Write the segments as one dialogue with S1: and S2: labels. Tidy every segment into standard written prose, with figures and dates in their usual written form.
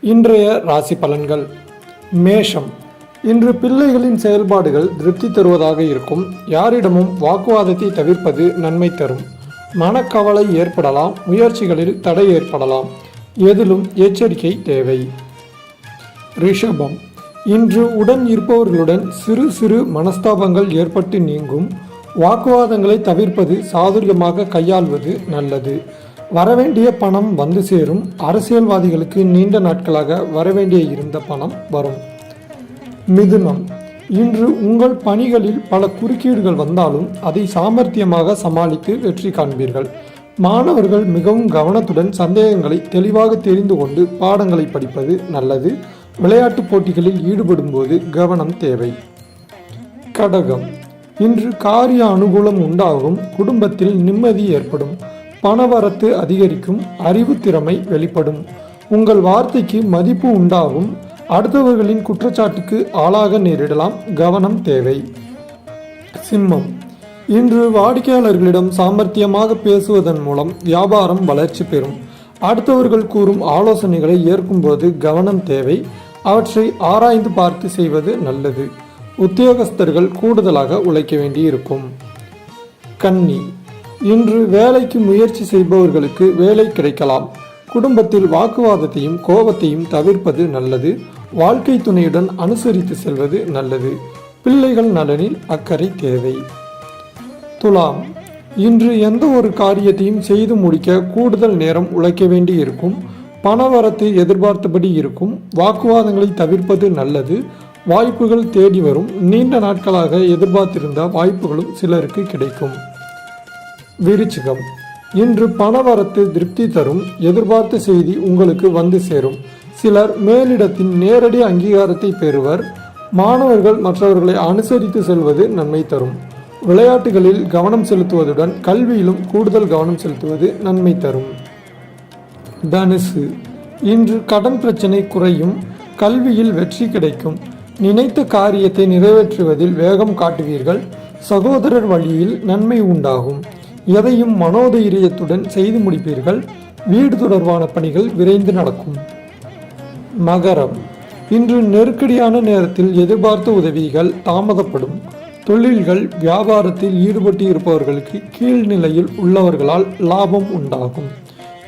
S1: இன்றைய ராசி பலன்கள். மேஷம். இன்று பிள்ளைகளின் செயல்பாடுகள் திருப்தி தருவதாக இருக்கும். யாரிடமும் வாக்குவாதத்தை தவிர்ப்பது நன்மை தரும். மனக்கவலை ஏற்படலாம், முயற்சிகளில் தடை ஏற்படலாம். எதிலும் எச்சரிக்கை தேவை. ரிஷபம். இன்று உடன் இருப்பவர்களுடன் சிறு சிறு மனஸ்தாபங்கள் ஏற்பட்டு நீங்கும். வாக்குவாதங்களை தவிர்ப்பது சாதுரியமாக கையாள்வது நல்லது. வரவேண்டிய பணம் வந்து சேரும். அரசியல்வாதிகளுக்கு நீண்ட நாட்களாக வரவேண்டிய இருந்த பணம் வரும். மிதுனம். இன்று உங்கள் பணிகளில் பல குறுக்கீடுகள் வந்தாலும் அதை சாமர்த்தியமாக சமாளித்து வெற்றி காண்பீர்கள். மாணவர்கள் மிகவும் கவனத்துடன் சந்தேகங்களை தெளிவாக தெரிந்து கொண்டு பாடங்களை படிப்பது நல்லது. விளையாட்டுப் போட்டிகளில் ஈடுபடும் போது கவனம் தேவை. கடகம். இன்று காரிய அனுகூலம் உண்டாகும். குடும்பத்தில் நிம்மதி ஏற்படும். பணவரத்து அதிகரிக்கும். அறிவு திறமை வெளிப்படும். உங்கள் வார்த்தைக்கு மதிப்பு உண்டாகும். அடுத்தவர்களின் குற்றச்சாட்டுக்கு ஆளாக நேரிடலாம். கவனம் தேவை. சிம்மம். இன்று வாடிக்கையாளர்களிடம் சாமர்த்தியமாக பேசுவதன் மூலம் வியாபாரம் வளர்ச்சி பெறும். அடுத்தவர்கள் கூறும் ஆலோசனைகளை ஏற்கும்போது கவனம் தேவை. அவற்றை ஆராய்ந்து பார்த்து செய்வது நல்லது. உத்தியோகஸ்தர்கள் கூடுதலாக உழைக்க வேண்டியிருக்கும். கன்னி. இன்று வேலைக்கு முயற்சி செய்பவர்களுக்கு வேலை கிடைக்கலாம். குடும்பத்தில் வாக்குவாதத்தையும் கோபத்தையும் தவிர்ப்பது நல்லது. வாழ்க்கை துணையுடன் அனுசரித்து செல்வது நல்லது. பிள்ளைகள் நலனில் அக்கறை தேவை. துலாம். இன்று எந்த ஒரு காரியத்தையும் செய்து முடிக்க கூடுதல் நேரம் உழைக்க வேண்டி இருக்கும். பணவரத்து எதிர்பார்த்தபடி இருக்கும். வாக்குவாதங்களை தவிர்ப்பது நல்லது. வாய்ப்புகள் தேடி வரும். நீண்ட நாட்களாக எதிர்பார்த்திருந்த வாய்ப்புகளும் சிலருக்கு கிடைக்கும். விருச்சிகம். இன்று பணவரத்து திருப்தி தரும். எதிர்பார்த்த செய்தி உங்களுக்கு வந்து சேரும். சிலர் மேலிடத்தின் நேரடி அங்கீகாரத்தை பெறுவர். மாணவர்கள் மற்றவர்களை அனுசரித்து செல்வது நன்மை தரும். விளையாட்டுகளில் கவனம் செலுத்துவதுடன் கல்வியிலும் கூடுதல் கவனம் செலுத்துவது நன்மை தரும். தனுசு. இன்று கடன் பிரச்சனை குறையும். கல்வியில் வெற்றி கிடைக்கும். நினைத்த காரியத்தை நிறைவேற்றுவதில் வேகம் காட்டுவீர்கள். சகோதரர் வழியில் நன்மை உண்டாகும். எதையும் மனோதைரியத்துடன் செய்து முடிப்பீர்கள். வீடு தொடர்பான பணிகள் விரைந்து நடக்கும். மகரம். இன்று நெருக்கடியான நேரத்தில் எதிர்பார்த்த உதவிகள் தாமதப்படும். தொழில்கள் வியாபாரத்தில் ஈடுபட்டு இருப்பவர்களுக்கு கீழ்நிலையில் உள்ளவர்களால் லாபம் உண்டாகும்.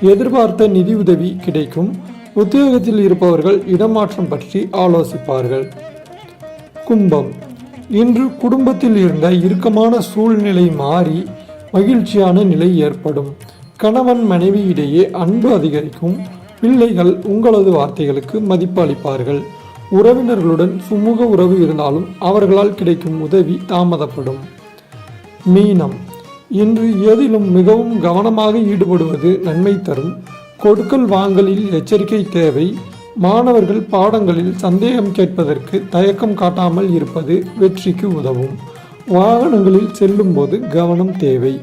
S1: எதிர்பார்த்த நிதி உதவி கிடைக்கும். உத்தியோகத்தில் இருப்பவர்கள் இடமாற்றம் பற்றி ஆலோசிப்பார்கள். கும்பம். இன்று குடும்பத்தில் இருந்த இறுக்கமான சூழ்நிலை மாறி மகிழ்ச்சியான நிலை ஏற்படும். கணவன் மனைவி இடையே அன்பு அதிகரிக்கும். பிள்ளைகள் உங்களது வார்த்தைகளுக்கு மதிப்பு அளிப்பார்கள். உறவினர்களுடன் சுமூக உறவு இருந்தாலும் அவர்களால் கிடைக்கும் உதவி தாமதப்படும். மீனம். இன்று எதிலும் மிகவும் கவனமாக ஈடுபடுவது நன்மை தரும். கொடுக்கல் வாங்கலில் எச்சரிக்கை தேவை. மாணவர்கள் பாடங்களில் சந்தேகம் கேட்பதற்கு தயக்கம் காட்டாமல் இருப்பது வெற்றிக்கு உதவும். வாகனங்களில் செல்லும் போது கவனம் தேவை.